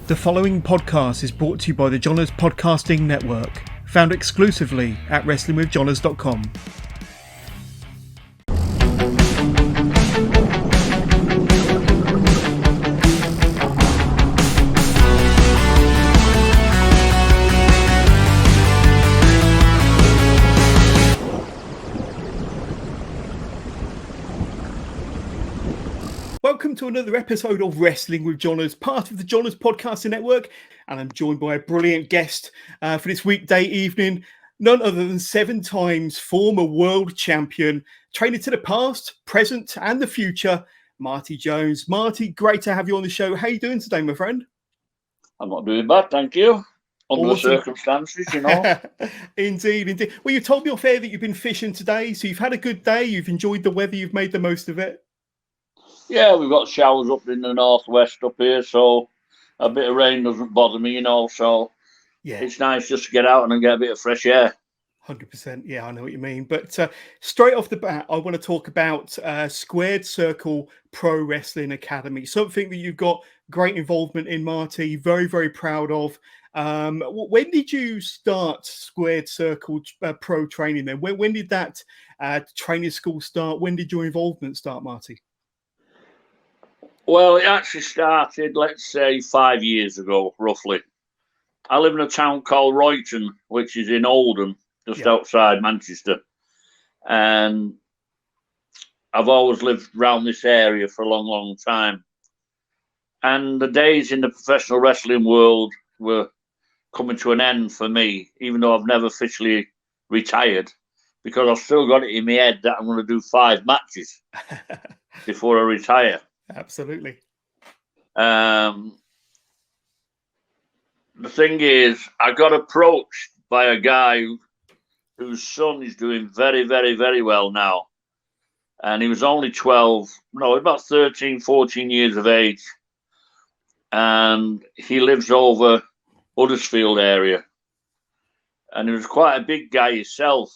The following podcast is brought to you by the Johners Podcasting Network, found exclusively at WrestlingWithJohners.com. Welcome to another episode of Wrestling with Johners, part of the Johners Podcasting Network, and I'm joined by a brilliant guest for this weekday evening, none other than 7 times former world champion, trainer to the past, present, and the future, Marty Jones. Marty, great to have you on the show. How are you doing today, my friend? I'm not doing bad, thank you. Under Awesome. the circumstances, you know. Indeed. Well, you told me off air that you've been fishing today, so you've had a good day, you've enjoyed the weather, you've made the most of it. Yeah, we've got showers up in the northwest up here, so a bit of rain doesn't bother me, you know. So yeah, it's nice just to get out and get a bit of fresh air. 100%. Yeah, I know what you mean. But straight off the bat, I want to talk about Squared Circle Pro Wrestling Academy, something that you've got great involvement in, Marty. Very, very proud of. When did you start Squared Circle Pro training then? When did that training school start? When did your involvement start, Marty? Well, it actually started, let's say, 5 years ago, roughly. I live in a town called Royton, which is in Oldham, just outside Manchester. And I've always lived around this area for a long, long time. And the days in the professional wrestling world were coming to an end for me, even though I've never officially retired, because I've still got it in my head that I'm going to do 5 matches before I retire. Absolutely. The thing is, I got approached by a guy whose son is doing very, very, very well now. And he was only about 13, 14 years of age. And he lives over Huddersfield area. And he was quite a big guy himself.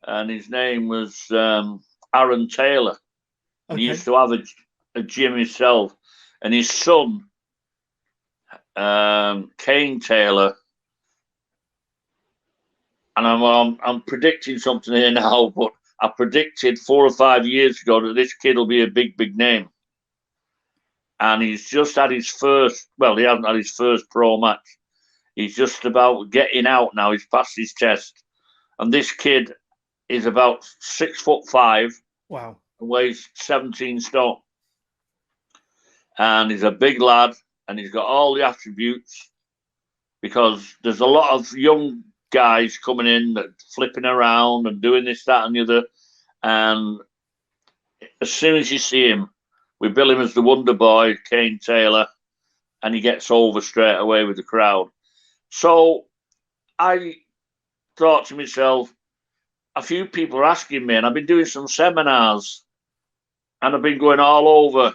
And his name was Aaron Taylor. And he used to have a gym himself, and his son, Kane Taylor, and I'm predicting something here now, but I predicted 4 or 5 years ago that this kid will be a big, big name. And he's just had his first, he hasn't had his first pro match. He's just about getting out now. He's passed his test. And this kid is about 6'5". Wow. And weighs 17 stone. And he's a big lad, and he's got all the attributes, because there's a lot of young guys coming in that flipping around and doing this, that, and the other. And as soon as you see him, we bill him as the Wonder Boy, Kane Taylor, and he gets over straight away with the crowd. So I thought to myself, a few people are asking me, and I've been doing some seminars, and I've been going all over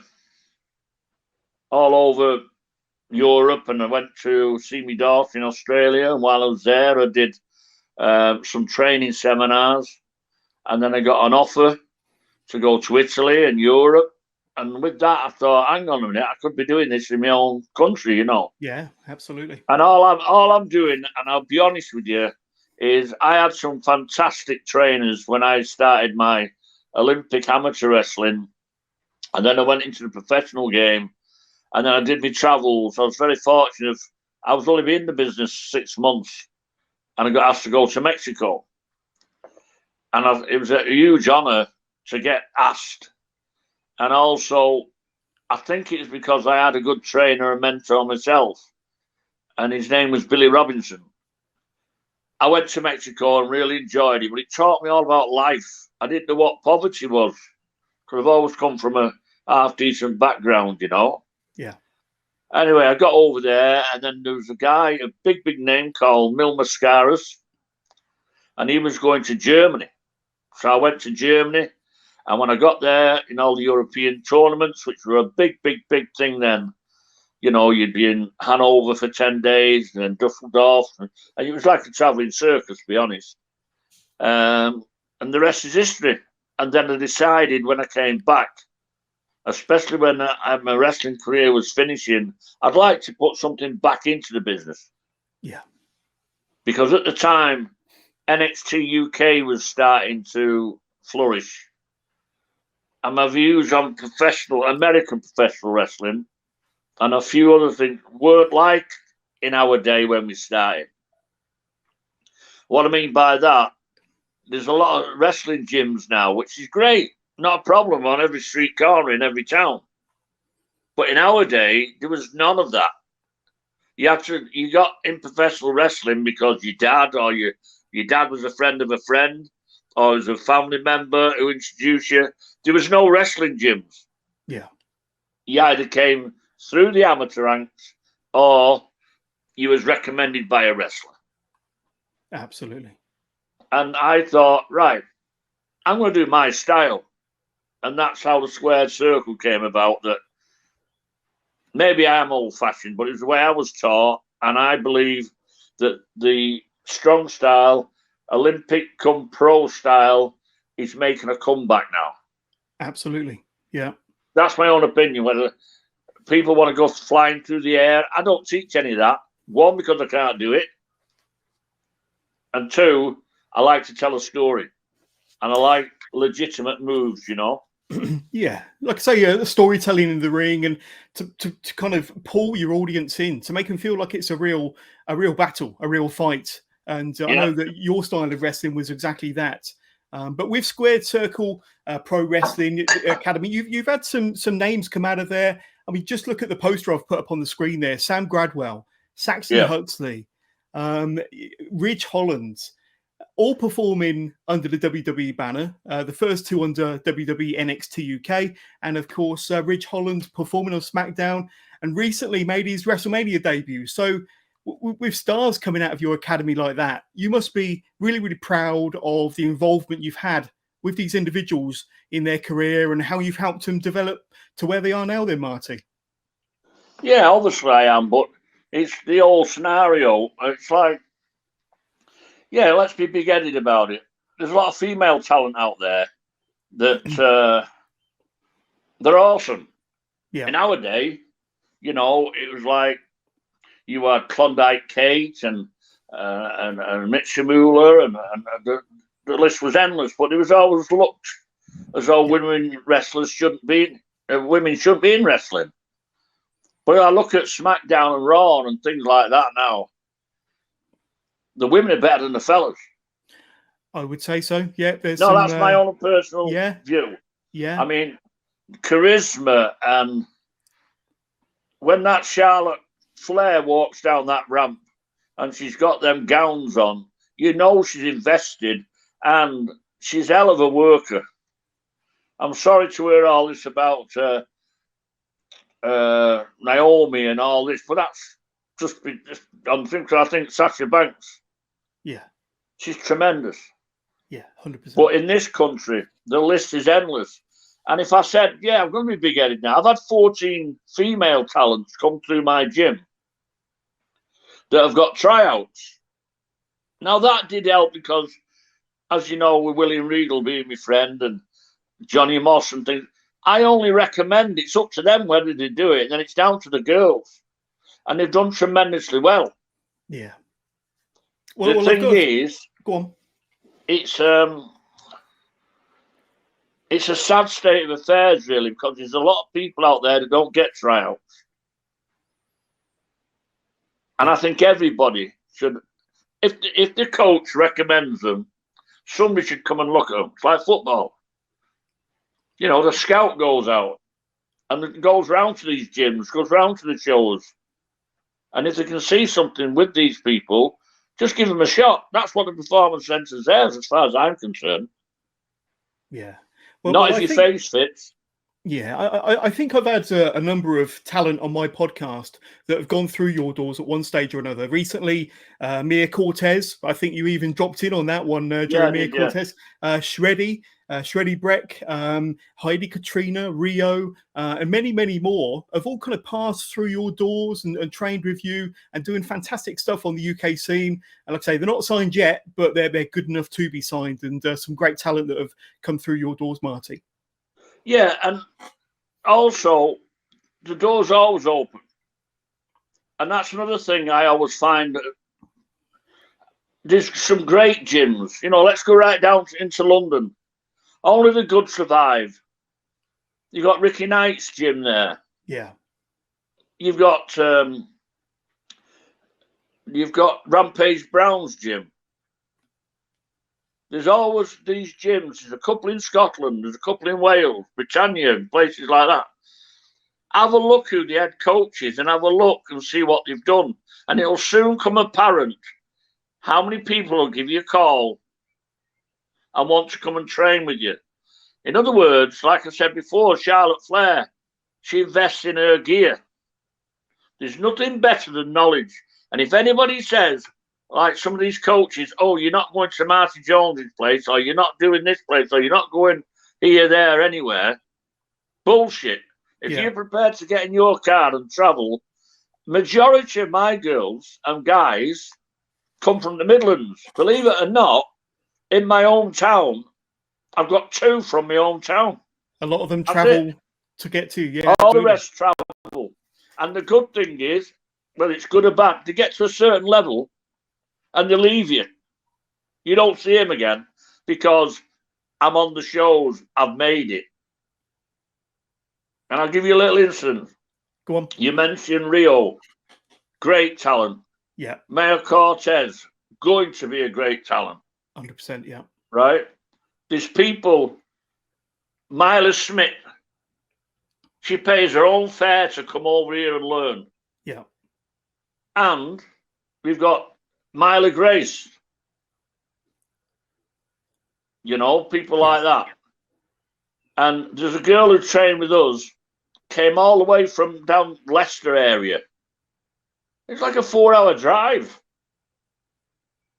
Europe, and I went to see my daughter in Australia. And while I was there, I did some training seminars, and then I got an offer to go to Italy and Europe. And with that, I thought, hang on a minute, I could be doing this in my own country, you know. Yeah, absolutely. And all I'm doing, and I'll be honest with you, is I had some fantastic trainers when I started my Olympic amateur wrestling, and then I went into the professional game. And then I did my travels. I was very fortunate. I was only in the business 6 months, and I got asked to go to Mexico. And it was a huge honour to get asked. And also, I think it's because I had a good trainer and mentor myself, and his name was Billy Robinson. I went to Mexico and really enjoyed it, but it taught me all about life. I didn't know what poverty was, because I've always come from a half-decent background, you know. Yeah. Anyway, I got over there, and then there was a guy, a big, big name called Mil Mascaras, and he was going to Germany. So I went to Germany, and when I got there in all the European tournaments, which were a big, big, big thing then, you know, you'd be in Hanover for 10 days, and then Dusseldorf, and it was like a travelling circus, to be honest. And the rest is history. And then I decided when I came back, especially when my wrestling career was finishing, I'd like to put something back into the business. Yeah. Because at the time, NXT UK was starting to flourish. And my views on American professional wrestling and a few other things weren't like in our day when we started. What I mean by that, there's a lot of wrestling gyms now, which is great. Not a problem on every street corner in every town. But in our day, there was none of that. You got in professional wrestling because your dad or your dad was a friend of a friend or was a family member who introduced you. There was no wrestling gyms. Yeah. You either came through the amateur ranks or you was recommended by a wrestler. Absolutely. And I thought, right, I'm going to do my style. And that's how the squared circle came about. That maybe I am old-fashioned, but it's the way I was taught. And I believe that the strong style, Olympic come pro style, is making a comeback now. Absolutely. Yeah. That's my own opinion. Whether people want to go flying through the air, I don't teach any of that. One, because I can't do it. And two, I like to tell a story. And I like legitimate moves, you know. Yeah, like I say, storytelling in the ring, and to kind of pull your audience in, to make them feel like it's a real battle, a real fight. And I know that your style of wrestling was exactly that. But with Squared Circle Pro Wrestling Academy, you've had some names come out of there. I mean, just look at the poster I've put up on the screen there: Sam Gradwell, Saxton Huxley, Ridge Holland, all performing under the WWE banner. The first two under WWE NXT UK, and of course Ridge Holland performing on SmackDown, and recently made his WrestleMania debut. So with stars coming out of your academy like that, you must be really, really proud of the involvement you've had with these individuals in their career and how you've helped them develop to where they are now then, Marty. Yeah, obviously I am, but it's the old scenario. It's like, yeah, let's be big-headed about it. There's a lot of female talent out there that they're awesome. Yeah. In our day, you know, it was like you had Klondike Kate and Mitch Mueller, and the list was endless. But it was always looked as though women wrestlers shouldn't be, women shouldn't be in wrestling. But I look at SmackDown and Raw and things like that now. The women are better than the fellas. I would say so. Yeah. That's my own personal view. Yeah. I mean, charisma, and when that Charlotte Flair walks down that ramp and she's got them gowns on, you know she's invested and she's a hell of a worker. I'm sorry to hear all this about Naomi and all this, but that's I think Sasha Banks. Yeah. She's tremendous. Yeah, 100%. But in this country, the list is endless. And if I said, yeah, I'm going to be big-headed now, I've had 14 female talents come through my gym that have got tryouts. Now, that did help because, as you know, with William Regal being my friend and Johnny Moss and things, I only recommend it's up to them whether they do it, and then it's down to the girls. And they've done tremendously well. Yeah. Well, the thing is, go on. It's a sad state of affairs, really, because there's a lot of people out there that don't get tryouts. And I think everybody should, if the coach recommends them, somebody should come and look at them. It's like football. You know, the scout goes out and it goes round to these gyms, goes round to the shows. And if they can see something with these people, just give them a shot. That's what the performance centre's there, as far as I'm concerned. Yeah. Not if your face fits. Yeah, I think I've had a number of talent on my podcast that have gone through your doors at one stage or another. Recently, Mia Cortez, I think you even dropped in on that one during Mia Cortez. Shreddy Breck, Heidi Katrina, Rio, and many, many more have all kind of passed through your doors and trained with you and doing fantastic stuff on the UK scene. And like I say, they're not signed yet, but they're good enough to be signed, and some great talent that have come through your doors, Marty. Yeah, and Also, the door's always open. And that's another thing I always find. That there's some great gyms. You know, let's go right down into London. Only the good survive. You've got Ricky Knight's gym there. Yeah. You've got Rampage Brown's gym. There's always these gyms. There's a couple in Scotland. There's a couple in Wales, Britannia, and places like that. Have a look who the head coach is and have a look and see what they've done. And it'll soon come apparent how many people will give you a call and want to come and train with you. In other words, like I said before, Charlotte Flair, she invests in her gear. There's nothing better than knowledge. And if anybody says, like some of these coaches, oh, you're not going to Marty Jones's place, or you're not doing this place, or you're not going here, there, anywhere, bullshit. If you're prepared to get in your car and travel, majority of my girls and guys come from the Midlands. Believe it or not, in my hometown, I've got 2 from my hometown. A lot of them travel to get to, yeah. All the rest travel. And the good thing is, well, it's good or bad, they get to a certain level and they leave you. You don't see him again because I'm on the shows, I've made it. And I'll give you a little instance. Go on. You mentioned Rio, great talent. Yeah. Mayor Cortez, going to be a great talent. 100%, yeah. Right? There's people, Myla Smith, she pays her own fare to come over here and learn. Yeah. And we've got Myla Grace. You know, people like that. And there's a girl who trained with us, came all the way from down Leicester area. It's like a 4-hour drive.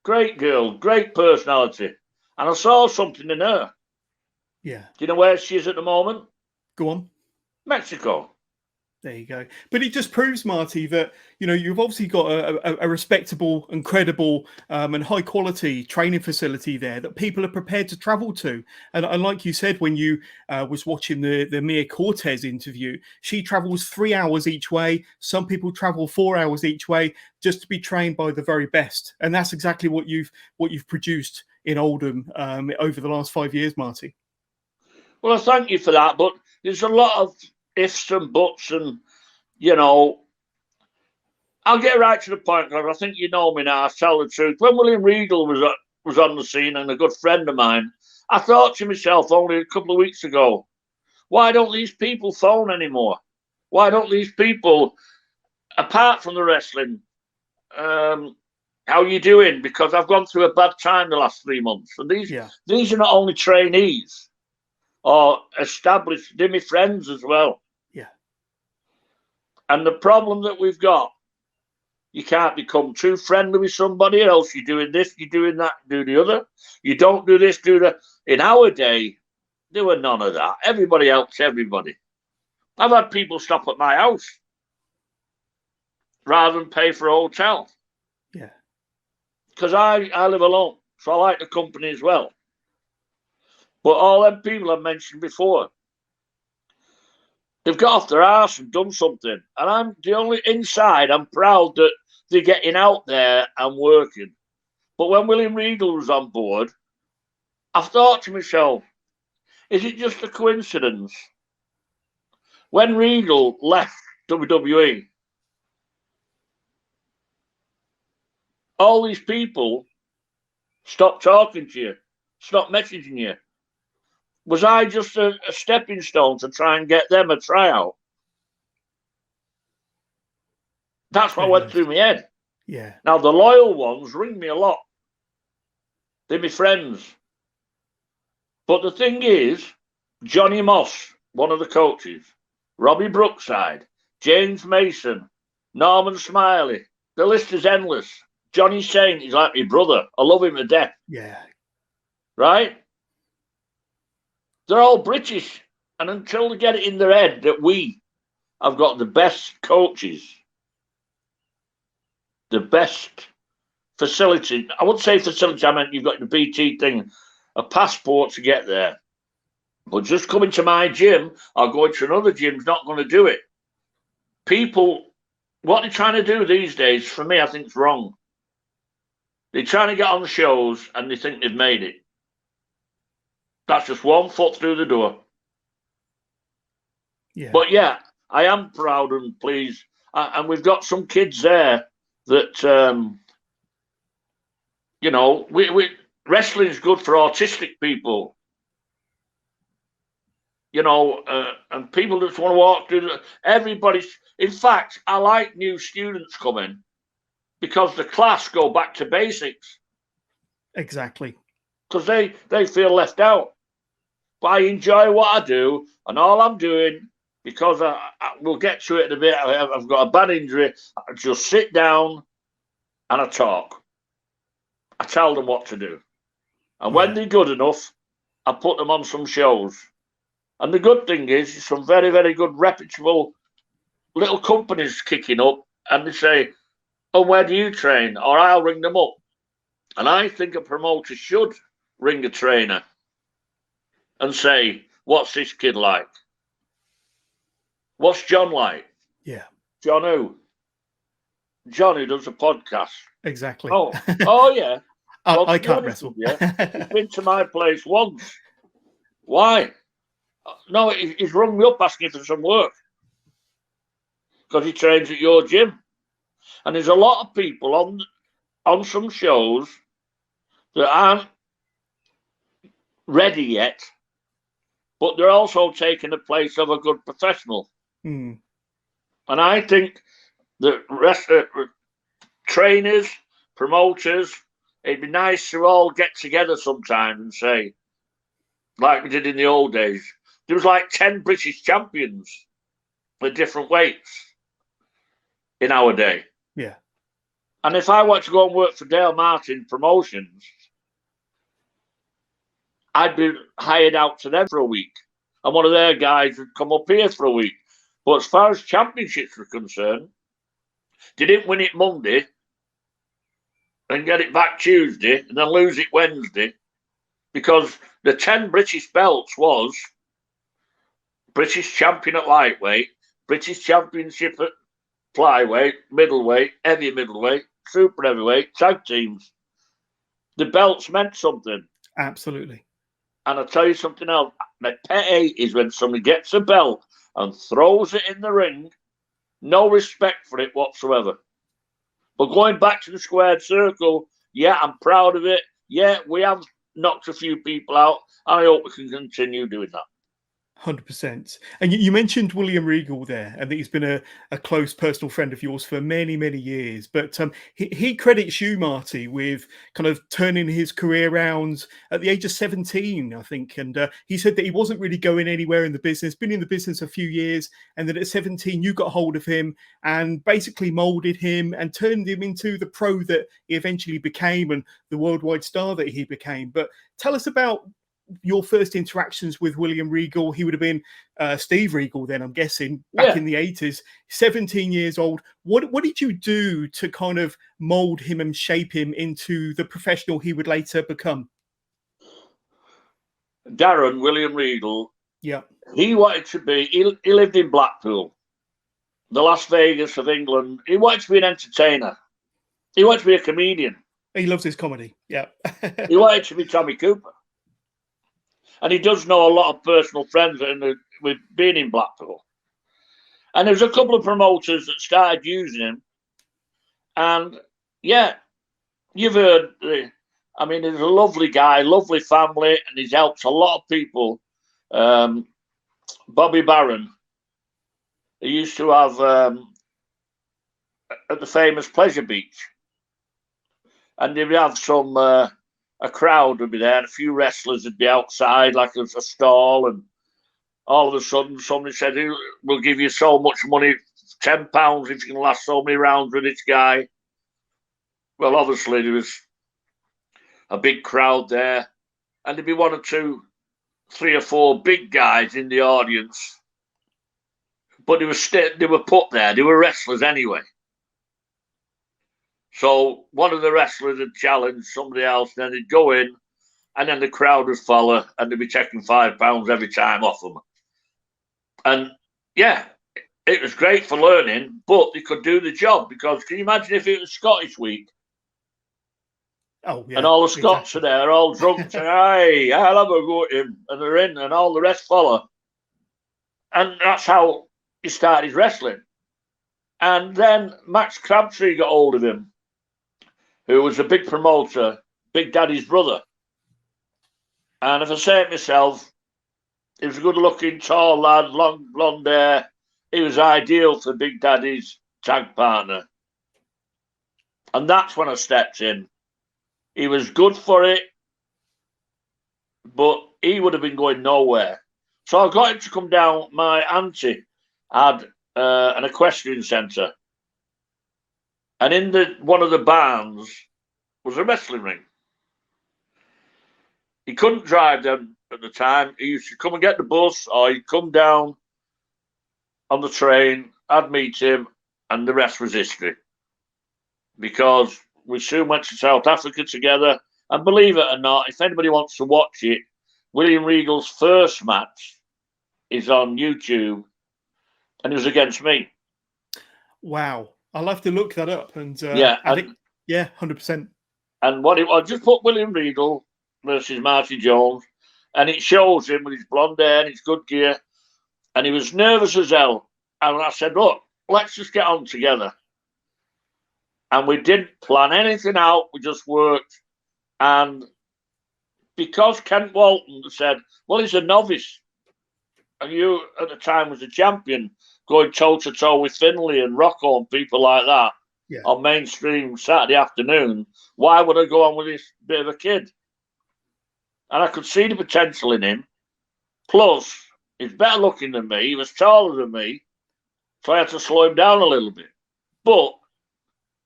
Great girl, great personality. And I saw something in her. Yeah. Do you know where she is at the moment? Go on. Mexico. There you go. But it just proves, Marty, that, you know, you've obviously got a respectable and credible and high quality training facility there that people are prepared to travel to. And like you said, when you was watching the Mia Cortez interview, she travels 3 hours each way. Some people travel 4 hours each way just to be trained by the very best. And that's exactly what you've produced in Oldham over the last 5 years, Marty. Well, I thank you for that. But there's a lot of ifs and buts, and you know, I'll get right to the point because I think you know me now. I tell the truth. When William Regal was on the scene and a good friend of mine, I thought to myself only a couple of weeks ago, why don't these people phone anymore? Why don't these people, apart from the wrestling, how you doing? Because I've gone through a bad time the last 3 months, and these are not only trainees or established, they're my friends as well. And the problem that we've got, you can't become too friendly with somebody else. You're doing this, you're doing that, do the other. You don't do this, do that. In our day, there were none of that. Everybody helps everybody. I've had people stop at my house rather than pay for a hotel. Yeah. Because I live alone, so I like the company as well. But all them people I mentioned before, they've got off their arse and done something. And I'm the only inside, I'm proud that they're getting out there and working. But when William Regal was on board, I thought to myself, is it just a coincidence? When Regal left WWE, all these people stopped talking to you, stopped messaging you. Was I just a stepping stone to try and get them a tryout? That's what went through my head. Yeah. Now, the loyal ones ring me a lot. They're my friends. But the thing is, Johnny Moss, one of the coaches, Robbie Brookside, James Mason, Norman Smiley, the list is endless. Johnny Saint is like my brother. I love him to death. Yeah. Right? They're all British. And until they get it in their head that we have got the best coaches, the best facility. I wouldn't say facility, I meant you've got the BT thing, a passport to get there. But just coming to my gym or going to another gym is not going to do it. People, what they're trying to do these days, for me, I think is wrong. They're trying to get on the shows and they think they've made it. That's just one foot through the door. Yeah. But yeah, I am proud and pleased. And we've got some kids there that, you know, wrestling is good for autistic people. You know, and people just want to walk through. Everybody's. In fact, I like new students coming because the class go back to basics. Exactly. Because they feel left out. But I enjoy what I do, and all I'm doing, because we'll get to it in a bit. I've got a bad injury. I just sit down and I talk. I tell them what to do, and when they're good enough, I put them on some shows. And the good thing is, some very, very good, reputable little companies kicking up, and they say, "Oh, where do you train?" Or I'll ring them up. And I think a promoter should ring a trainer and say, "What's this kid like? What's John like?" Yeah. John who? John who does a podcast. Exactly. Oh yeah. Well, I can't wrestle. He's been to my place once. Why? No, he's rung me up asking for some work because he trains at your gym. And there's a lot of people on some shows that aren't ready yet, but they're also taking the place of a good professional. Mm. And I think that trainers, promoters, it'd be nice to all get together sometime and say, like we did in the old days, there was like 10 British champions for different weights in our day. Yeah. And if I wanted to go and work for Dale Martin Promotions, I'd be hired out to them for a week. And one of their guys would come up here for a week. But as far as championships were concerned, they didn't win it Monday and get it back Tuesday and then lose it Wednesday, because the 10 British belts was British champion at lightweight, British championship at flyweight, middleweight, heavy middleweight, super heavyweight, tag teams. The belts meant something. Absolutely. And I'll tell you something else. My pet hate is when somebody gets a belt and throws it in the ring, no respect for it whatsoever. But going back to the squared circle, yeah, I'm proud of it. Yeah, we have knocked a few people out. I hope we can continue doing that. 100%. And you mentioned William Regal there, and that he's been a close personal friend of yours for many, many years. But he credits you, Marty, with kind of turning his career around at the age of 17, I think. And he said that he wasn't really going anywhere in the business, been in the business a few years, and that at 17, you got hold of him and basically molded him and turned him into the pro that he eventually became and the worldwide star that he became. But tell us about your first interactions with William Regal. He would have been Steve Regal then, I'm guessing, back in the 80s, 17 years old. What did you do to kind of mold him and shape him into the professional he would later become? Darren, William Regal, yeah, he wanted to be, he lived in Blackpool, the Las Vegas of England. He wanted to be an entertainer. He wanted to be a comedian. He loves his comedy, yeah. He wanted to be Tommy Cooper. And he does know a lot of personal friends with being in Blackpool. And there's a couple of promoters that started using him. And yeah, you've heard, I mean, he's a lovely guy, lovely family, and he's helped a lot of people. Bobby Barron, he used to have at the famous Pleasure Beach. And he'd have some... a crowd would be there, and a few wrestlers would be outside, like a stall, and all of a sudden somebody said, "We'll give you so much money, £10 if you can last so many rounds with this guy." Well, obviously there was a big crowd there, and there'd be one or two, 3 or 4 big guys in the audience, but they were put there. They were wrestlers anyway. So one of the wrestlers had challenged somebody else, then they'd go in and then the crowd would follow, and they'd be taking £5 every time off them. And yeah, it was great for learning, but they could do the job, because can you imagine if it was Scottish week? Oh, yeah. And all the Scots are there, all drunk, saying, "Aye, I'll have a go at him," and they're in, and all the rest follow. And that's how he started wrestling. And then Max Crabtree got hold of him, who was a big promoter, Big Daddy's brother. And if I say it myself, he was a good-looking, tall lad, long blonde hair. He was ideal for Big Daddy's tag partner. And that's when I stepped in. He was good for it, but he would have been going nowhere. So I got him to come down. My auntie had an equestrian centre. And in one of the barns was a wrestling ring. He couldn't drive them at the time. He used to come and get the bus, or he'd come down on the train. I'd meet him, and the rest was history. Because we soon went to South Africa together. And believe it or not, if anybody wants to watch it, William Regal's first match is on YouTube, and it was against me. Wow. I'll have to look that up. And yeah, I think, yeah, 100%. And what it was, just put William Regal versus Marty Jones, and it shows him with his blonde hair and his good gear, and he was nervous as hell. And I said, look, let's just get on together. And we didn't plan anything out, we just worked. And because Kent Walton said, well, he's a novice, and you at the time was a champion, going toe-to-toe with Finlay and Rocco and people like that, yeah, on mainstream Saturday afternoon, why would I go on with this bit of a kid? And I could see the potential in him. Plus, he's better looking than me. He was taller than me. So I had to slow him down a little bit. But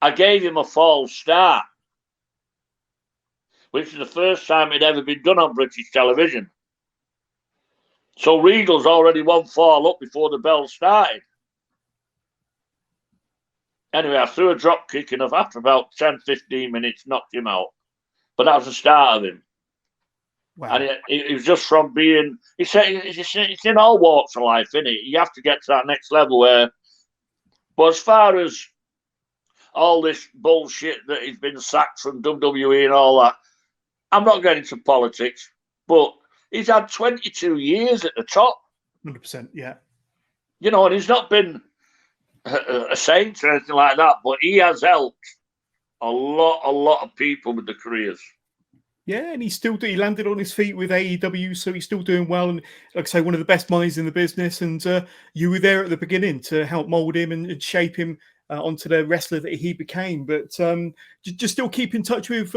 I gave him a false start, which is the first time it'd ever been done on British television. So Regal's already one fall up before the bell started. Anyway, I threw a drop kick, and after about 10, 15 minutes, knocked him out. But that was the start of him. Wow. And it was just from being, he said, it's in all walks of life, isn't it? You have to get to that next level where, but as far as all this bullshit that he's been sacked from WWE and all that, I'm not getting into politics, but he's had 22 years at the top. 100%, yeah. You know, and he's not been a saint or anything like that, but he has helped a lot of people with their careers. Yeah, and he landed on his feet with AEW, so he's still doing well. And like I say, one of the best minds in the business. And you were there at the beginning to help mold him and shape him onto the wrestler that he became. But just still keep in touch with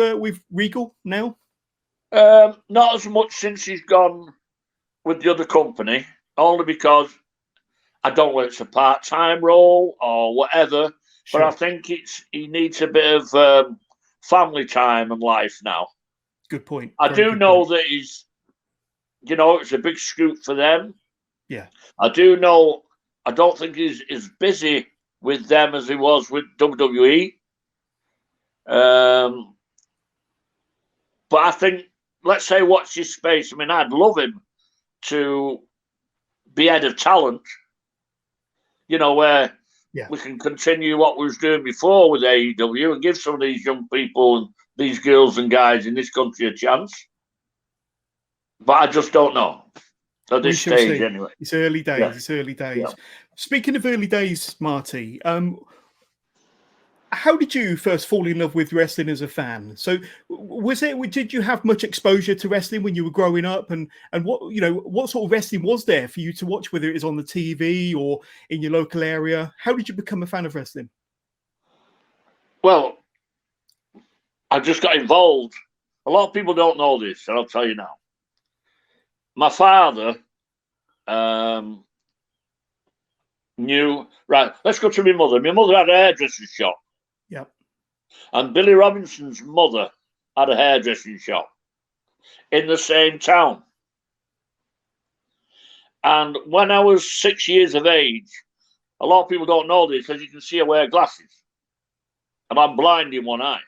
Regal now? Not as much since he's gone with the other company, only because I don't know whether it's a part-time role or whatever, sure. But I think he needs a bit of family time and life now. Good point. I do know that he's, you know, it's a big scoop for them. Yeah. I do know, I don't think he's as busy with them as he was with WWE. But I think, let's say, watch his space. I mean, I'd love him to be head of talent, you know, where we can continue what we was doing before with AEW and give some of these young people and these girls and guys in this country a chance. But I just don't know at this stage, anyway. It's early days. Yeah. It's early days. Yeah. Speaking of early days, Marty, how did you first fall in love with wrestling as a fan? So did you have much exposure to wrestling when you were growing up, and what sort of wrestling was there for you to watch, whether it was on the TV or in your local area? How did you become a fan of wrestling? Well, I just got involved. A lot of people don't know this, and I'll tell you now. My father knew, right, let's go to my mother. My mother had a hairdressing shop. Yep. And Billy Robinson's mother had a hairdressing shop in the same town. And when I was 6 years of age, a lot of people don't know this, as you can see I wear glasses. And I'm blind in one eye.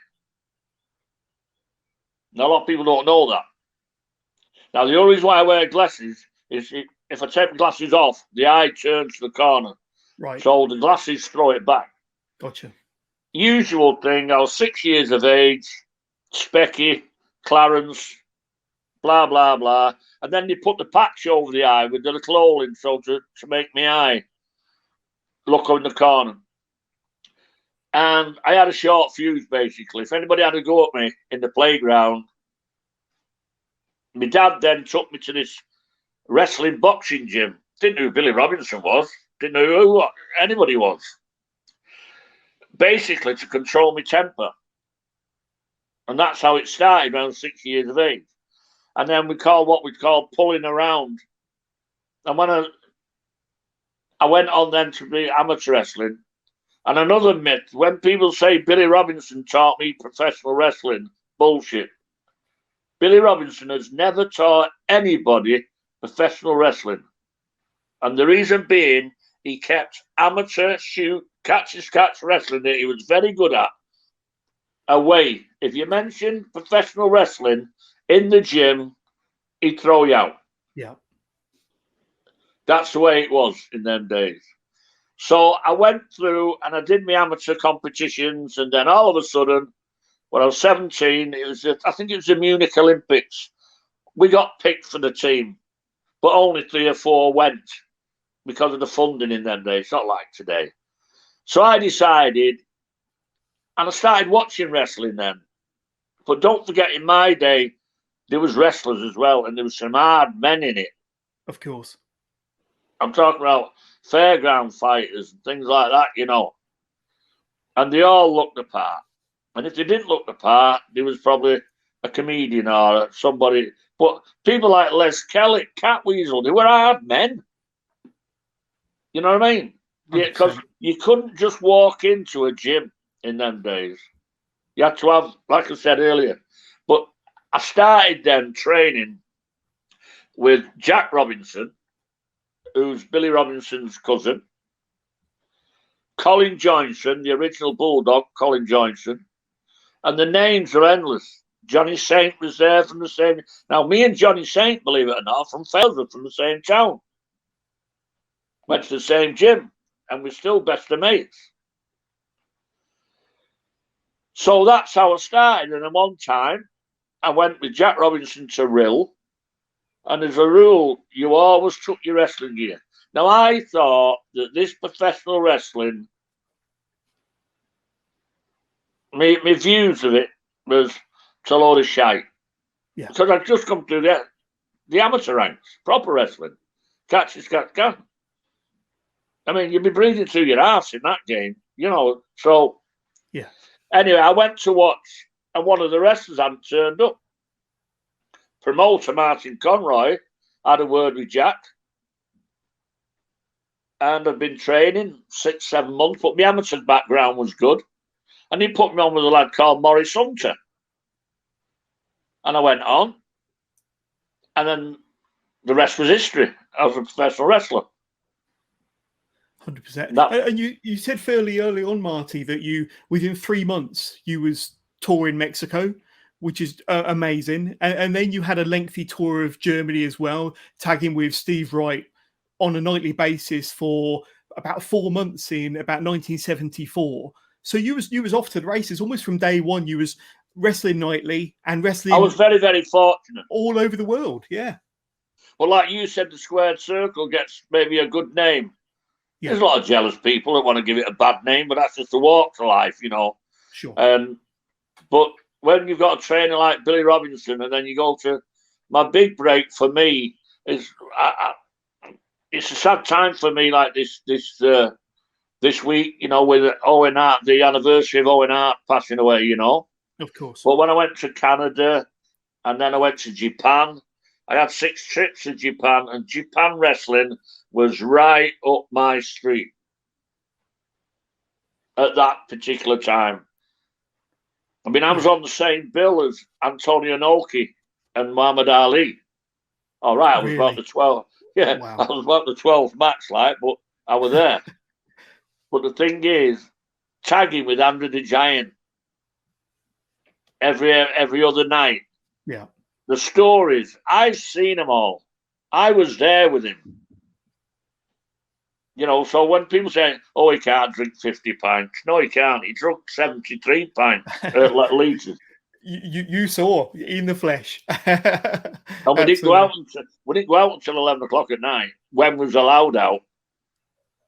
Now, a lot of people don't know that. Now, the only reason why I wear glasses is if I take my glasses off, the eye turns to the corner. Right. So the glasses throw it back. Gotcha. Usual thing, I was 6 years of age, specky, Clarence, blah, blah, blah. And then they put the patch over the eye with the little hole in so to make my eye look in the corner. And I had a short fuse, basically. If anybody had a go at me in the playground, my dad then took me to this wrestling boxing gym. Didn't know who Billy Robinson was. Didn't know who anybody was. Basically, to control my temper. And that's how it started around 6 years of age. And then we call what we call pulling around. And when I went on then to be amateur wrestling. And another myth, when people say Billy Robinson taught me professional wrestling, bullshit. Billy Robinson has never taught anybody professional wrestling. And the reason being, he kept amateur catch wrestling that he was very good at away. If you mention professional wrestling in the gym, he'd throw you out. Yeah. That's the way it was in them days. So I went through and I did my amateur competitions, and then all of a sudden, when I was 17, I think it was the Munich Olympics. We got picked for the team, but only 3 or 4 went because of the funding in them days. It's not like today. So I decided, and I started watching wrestling then. But don't forget, in my day, there was wrestlers as well, and there was some hard men in it. Of course. I'm talking about fairground fighters and things like that, you know. And they all looked the part. And if they didn't look the part, there was probably a comedian or somebody. But people like Les Kelly, Catweasel, they were hard men. You know what I mean? Because you couldn't just walk into a gym in them days. You had to have, like I said earlier. But I started then training with Jack Robinson, who's Billy Robinson's cousin, Colin Johnson, the original Bulldog, Colin Johnson, and the names are endless. Johnny Saint was there from the same. Now, me and Johnny Saint, believe it or not, from Failsford, from the same town. Went to the same gym, and we're still best of mates. So that's how I started. And then one time, I went with Jack Robinson to Rill. And as a rule, you always took your wrestling gear. Now, I thought that this professional wrestling, my views of it was a load of shite. Yeah. Because I'd just come through the amateur ranks, proper wrestling. Catch. I mean, you'd be breathing through your ass in that game, you know. So, yeah. Anyway, I went to watch, and one of the wrestlers hadn't turned up. Promoter Martin Conroy had a word with Jack, and I'd been training 6-7 months, but my amateur background was good. And he put me on with a lad called Morris Hunter. And I went on, and then the rest was history. I was a professional wrestler. 100%. And you said fairly early on, Marty, that you, within 3 months, you was touring Mexico, which is amazing. And then you had a lengthy tour of Germany as well, tagging with Steve Wright on a nightly basis for about 4 months in about 1974. So you was off to the races almost from day one. You was wrestling nightly and wrestling. I was very, very fortunate. All over the world, yeah. Well, like you said, the squared circle gets maybe a good name. Yeah. There's a lot of jealous people that want to give it a bad name, but that's just the walk to life, you know. Sure. But when you've got a trainer like Billy Robinson, and then you go to my big break for me is it's a sad time for me, like this week, you know, with Owen Hart, the anniversary of Owen Hart passing away, you know. Of course. But when I went to Canada, and then I went to Japan, I had 6 trips to Japan, and Japan wrestling was right up my street at that particular time. I mean, I was on the same bill as Antonio Inoki and Muhammad Ali. All right, I was about the 12th. Yeah, wow. I was about the 12th match, like, but I was there. But the thing is, tagging with Andre the Giant every other night. Yeah. the stories, I've seen them all. I was there with him. You know, so when people say, oh, he can't drink 50 pints. No, he can't. He drunk 73 pints, litres. You saw in the flesh. And we didn't go out until 11 o'clock at night when we was allowed out.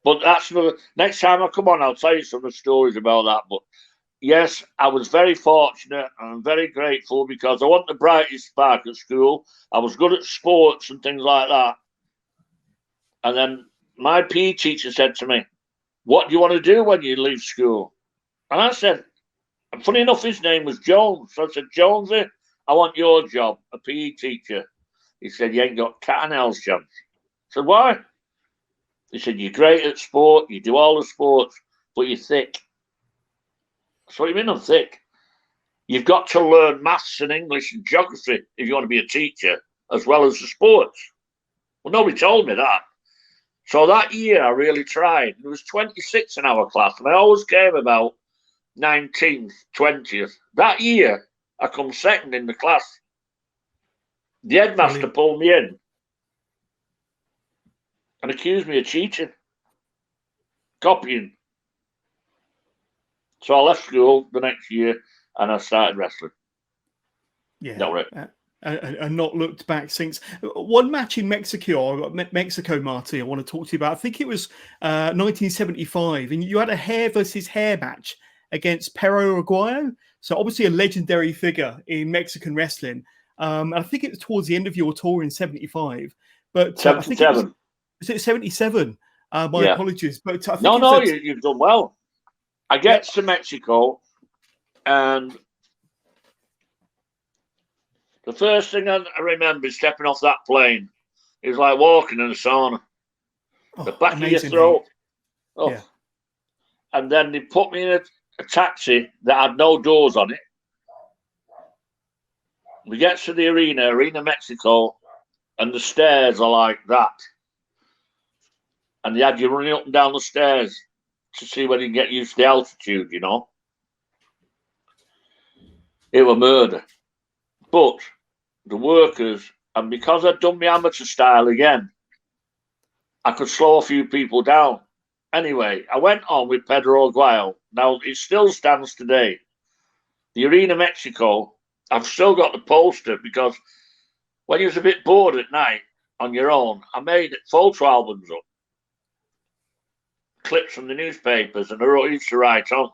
But that's next time I come on, I'll tell you some of the stories about that. But yes, I was very fortunate and I'm very grateful because I wasn't the brightest spark at school. I was good at sports and things like that. And then my PE teacher said to me, what do you want to do when you leave school? And I said, and funny enough, his name was Jones. So I said, Jonesy, I want your job, a PE teacher. He said, you ain't got cat and hell's chance. I said, why? He said, you're great at sport, you do all the sports, but you're thick. So what do you mean I'm thick? You've got to learn maths and English and geography if you want to be a teacher, as well as the sports. Well, nobody told me that. So that year I really tried. There was 26 in our class, and I always came about 19th, 20th. That year, I come second in the class. The headmaster pulled me in and accused me of cheating, copying. So I left school the next year and I started wrestling. Yeah. That was it. And not looked back since. One match in Mexico, Marty, I want to talk to you about. I think it was 1975, and you had a hair versus hair match against Perro Aguayo. So obviously a legendary figure in Mexican wrestling. And I think it was towards the end of your tour in 75. But 77. I think it was 77? My apologies. But I think you've done well. I get to Mexico, and the first thing I remember is stepping off that plane. It was like walking in a sauna. The back of your throat. Oh. Yeah. And then they put me in a taxi that had no doors on it. We get to the Arena Mexico, and the stairs are like that. And they had you running up and down the stairs to see whether you can get used to the altitude, you know. It was murder. But the workers, and because I'd done my amateur style again, I could slow a few people down. Anyway, I went on with Pedro Aguayo. Now, it still stands today. The Arena Mexico, I've still got the poster because when you was a bit bored at night on your own, I made photo albums up. Clips from the newspapers, and I used to write on.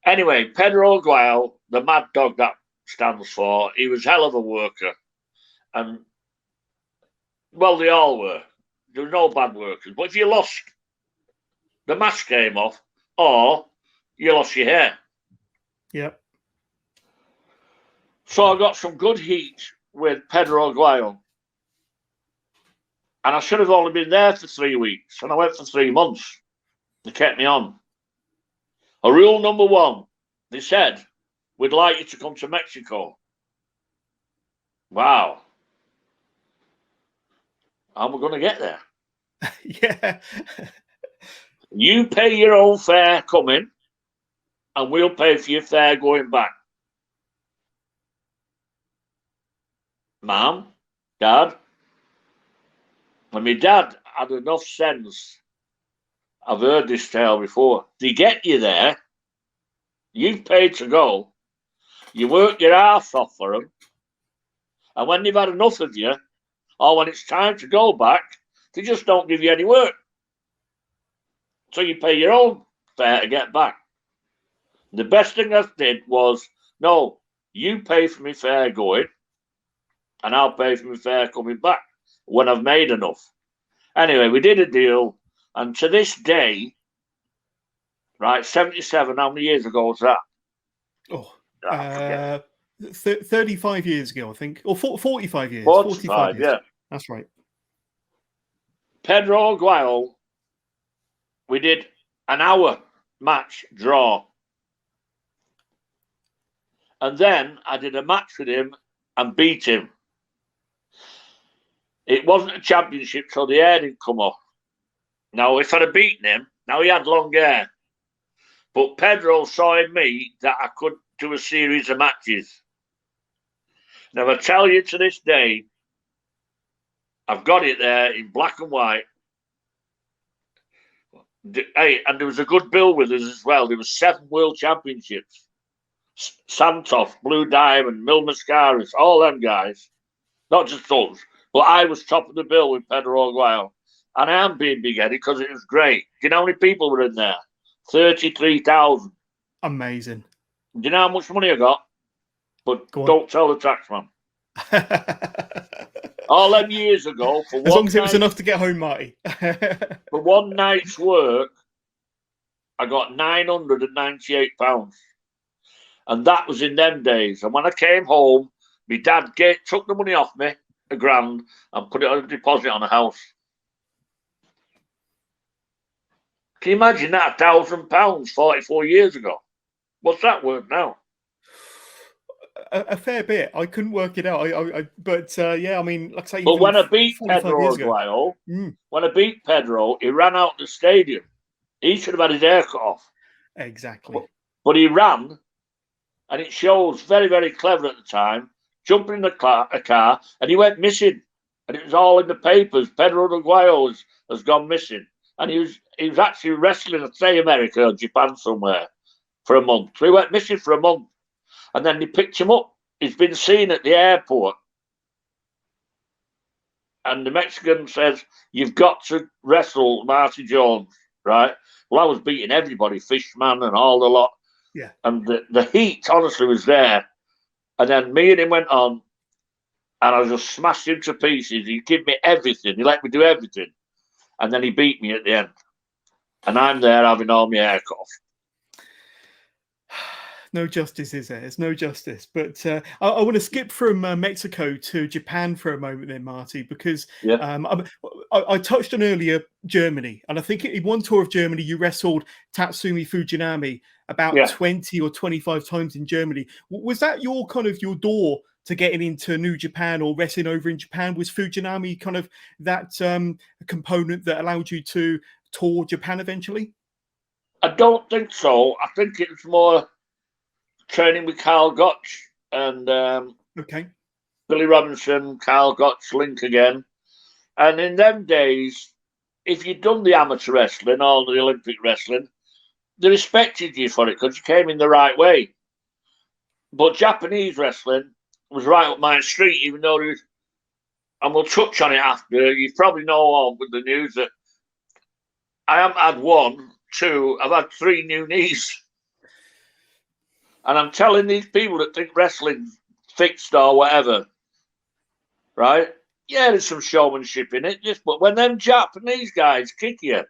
Anyway, Pedro Aguayo, the mad dog that stands for, he was hell of a worker. And, well, they all were. There were no bad workers. But if you lost, the mask came off, or you lost your hair. Yep. So I got some good heat with Pedro Aguayo. And I should have only been there for 3 weeks. And I went for 3 months. They kept me on. A rule number 1, they said, we'd like you to come to Mexico. Wow. How am I going to get there? Yeah. You pay your own fare coming, and we'll pay for your fare going back. Mom, Dad. And my dad had enough sense. I've heard this tale before. They get you there. You've paid to go. You work your ass off for them. And when they've had enough of you, or when it's time to go back, they just don't give you any work. So you pay your own fare to get back. The best thing I did was, no, you pay for my fare going, and I'll pay for my fare coming back when I've made enough. Anyway, we did a deal, and to this day, right, 77, how many years ago was that? Oh, 35 years ago, I think, or 45 years. 45 years. Yeah. That's right. Pedro Aguayo, we did an hour match draw. And then I did a match with him and beat him. It wasn't a championship, so the hair didn't come off. Now, if I'd have beaten him, now he had long hair. But Pedro saw in me that I could do a series of matches. Now, I tell you to this day, I've got it there in black and white. Hey, and there was a good bill with us as well. There was 7 world championships. Santos, Blue Diamond, Mil Mascaras, all them guys. Not just us. But I was top of the bill with Pedro Aguayo. And I am being big-headed because it was great. Do you know how many people were in there? 33,000. Amazing. Do you know how much money I got? But don't tell the tax man. All them years ago, for as long as it was enough to get home, Marty. For one night's work, I got £998. And that was in them days. And when I came home, my dad took the money off me, £1,000, and put it on a deposit on a house. Can you imagine that? £1,000 44 years ago. What's that worth now? A fair bit. I couldn't work it out. But yeah, I mean, like I say. But when I beat Pedro Aguayo, he ran out the stadium. He should have had his hair cut off. Exactly. But he ran, and it shows very, very clever at the time, jumping in a car, and he went missing. And it was all in the papers. Pedro Aguayo has gone missing. And he was actually wrestling at, say, America or Japan somewhere for a month. So he went missing for a month. And then they picked him up. He's been seen at the airport. And the Mexican says, you've got to wrestle Marty Jones, right? Well, I was beating everybody, Fishman and all the lot. Yeah. And the heat, honestly, was there. And then me and him went on, and I just smashed him to pieces. He gave me everything. He let me do everything. And then he beat me at the end. And I'm there having all my hair cut off. No justice, is there? There's no justice. But I want to skip from Mexico to Japan for a moment then, Marty, because I touched on earlier Germany. And I think in one tour of Germany, you wrestled Tatsumi Fujinami about 20 or 25 times in Germany. Was that your door to getting into New Japan or wrestling over in Japan? Was Fujinami kind of that component that allowed you to tour Japan eventually? I don't think so. I think it was more training with Carl Gotch and Billy Robinson, Carl Gotch, Link again. And in them days, if you'd done the amateur wrestling or the Olympic wrestling, they respected you for it because you came in the right way. But Japanese wrestling was right up my street, even though there was, and we'll touch on it after, you probably know with the news that I haven't had 1, 2, I've had 3 new knees. And I'm telling these people that think wrestling's fixed or whatever, right? Yeah, there's some showmanship in it, but when them Japanese guys kick you,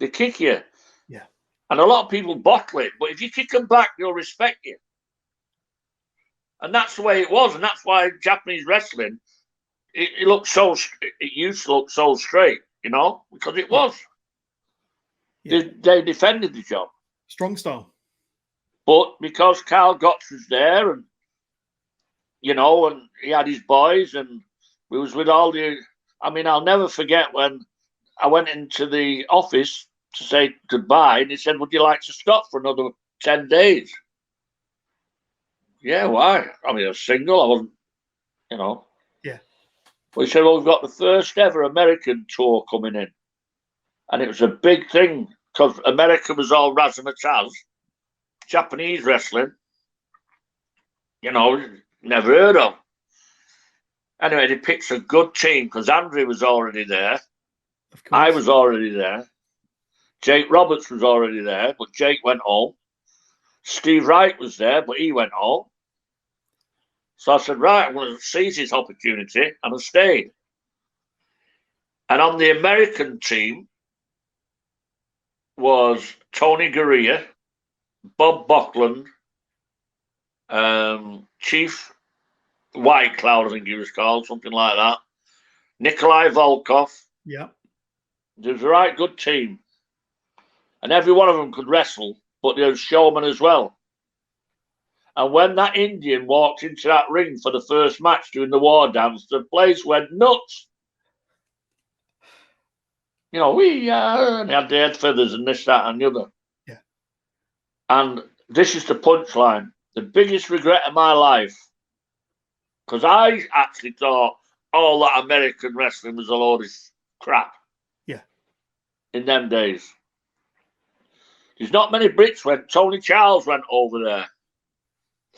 they kick you. Yeah. And a lot of people bottle it, but if you kick them back, they'll respect you. And that's the way it was, and that's why Japanese wrestling, it looked so, it used to look so straight, because it was. Yeah. They defended the job. Strong style. But because Carl Gotch was there and, and he had his boys and we was with all the, I'll never forget when I went into the office to say goodbye and he said, would you like to stop for another 10 days? Yeah, why? I was single. I wasn't, Yeah. Well, he said, well, we've got the first ever American tour coming in. And it was a big thing because America was all razzmatazz. Japanese wrestling, never heard of. Anyway, they picked a good team because Andrew was already there. Of course. I was already there. Jake Roberts was already there, but Jake went home. Steve Wright was there, but he went home. So I said, right, I'm going to seize this opportunity, and I stayed. And on the American team was Tony Gurria, Bob Bocklund, Chief White Cloud, I think he was called, something like that. Nikolai Volkov. Yeah. There was a right good team. And every one of them could wrestle, but they were showmen as well. And when that Indian walked into that ring for the first match doing the war dance, the place went nuts. We had the head feathers and this, that, and the other. Yeah. And this is the punchline. The biggest regret of my life, Because I actually thought all that American wrestling was a load of crap. Yeah. In them days. There's not many Brits went. Tony Charles went over there.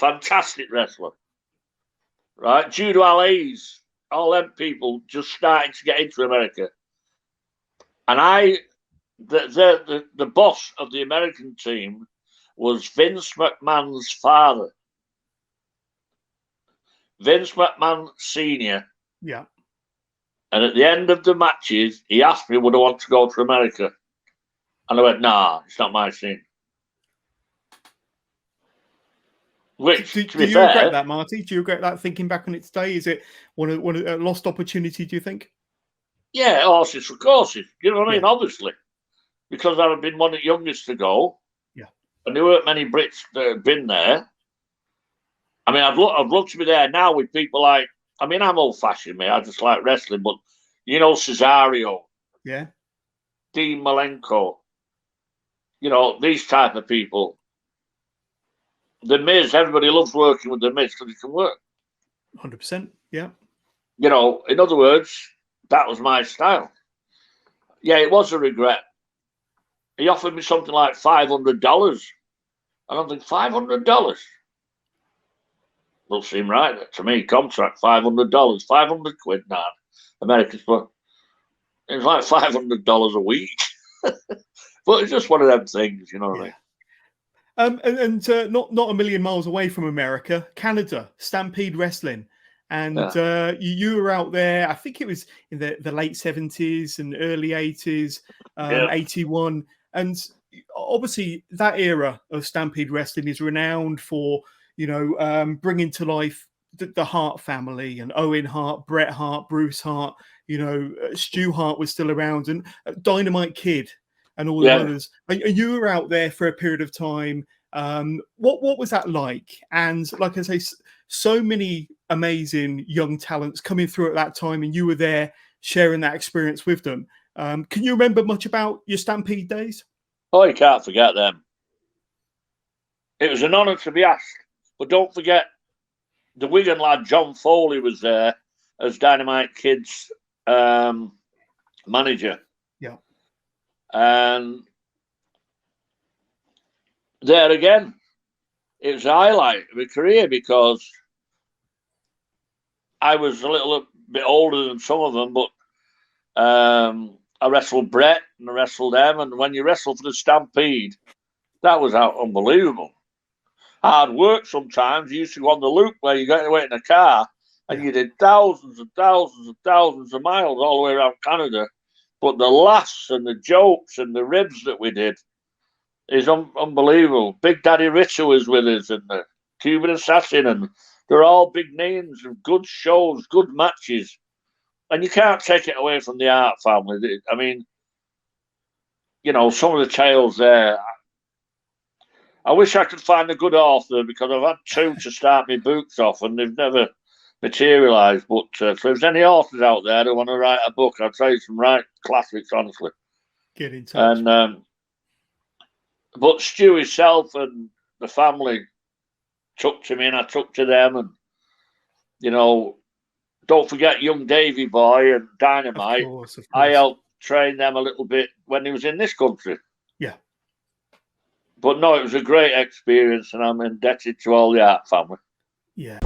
Fantastic wrestler. Right? Judo Ali's, all them people just starting to get into America. And the boss of the American team was Vince McMahon's father. Vince McMahon Sr. Yeah. And at the end of the matches, he asked me, would I want to go to America? And I went, nah, it's not my scene. Which, do to be you fair, regret that, Marty? Do you regret that thinking back on its day? Is it a lost opportunity, do you think? Yeah, horses for courses. You know what I mean? Yeah. Obviously. Because I'd have been one of the youngest to go. Yeah. And there weren't many Brits that had been there. I mean, I'd love to be there now with people like, I mean, I'm old-fashioned, mate. I just like wrestling. But, you know, Cesario. Yeah. Dean Malenko. You know, these type of people. The Miz, everybody loves working with the Miz because he can work. 100%. Yeah. You know, in other words, that was my style. Yeah, it was a regret. He offered me something like $500. I don't think $500 will seem right to me. Contract $500, 500 quid now. Americans, but it's like $500 a week. But it's just one of them things, you know what I mean? Not a million miles away from America, Canada, Stampede Wrestling. And you were out there, I think it was in the late 70s and early 80s, 81. And obviously that era of Stampede Wrestling is renowned for, you know, bringing to life the Hart family and Owen Hart, Bret Hart, Bruce Hart, you know, Stu Hart was still around, and Dynamite Kid and all the others. And you were out there for a period of time. What was that like? And like I say, so many amazing young talents coming through at that time, and you were there sharing that experience with them. Can you remember much about your Stampede days? Oh, you can't forget them. It was an honour to be asked. But don't forget, the Wigan lad, John Foley, was there as Dynamite Kid's manager. Yeah. And there again, it was a highlight of my career because I was a little bit older than some of them, but I wrestled Bret and I wrestled them. And when you wrestle for the Stampede, that was unbelievable. Hard work sometimes. You used to go on the loop where you got to wait in a car and you did thousands and thousands and thousands of miles all the way around Canada. But the laughs and the jokes and the ribs that we did is unbelievable. Big Daddy Richard was with us and the Cuban Assassin, and they're all big names and good shows, good matches. And you can't take it away from the Hart family. I mean, you know, some of the tales there. I wish I could find a good author because I've had two to start my books off and they've never materialised. But so if there's any authors out there that want to write a book, I'd say some right classics, honestly. Get in touch. And but Stu himself and the family took to me and I took to them. And, you know, don't forget young Davy Boy and Dynamite. Of course. I helped train them a little bit when he was in this country. Yeah. But no, it was a great experience and I'm indebted to all the Hart family. Yeah.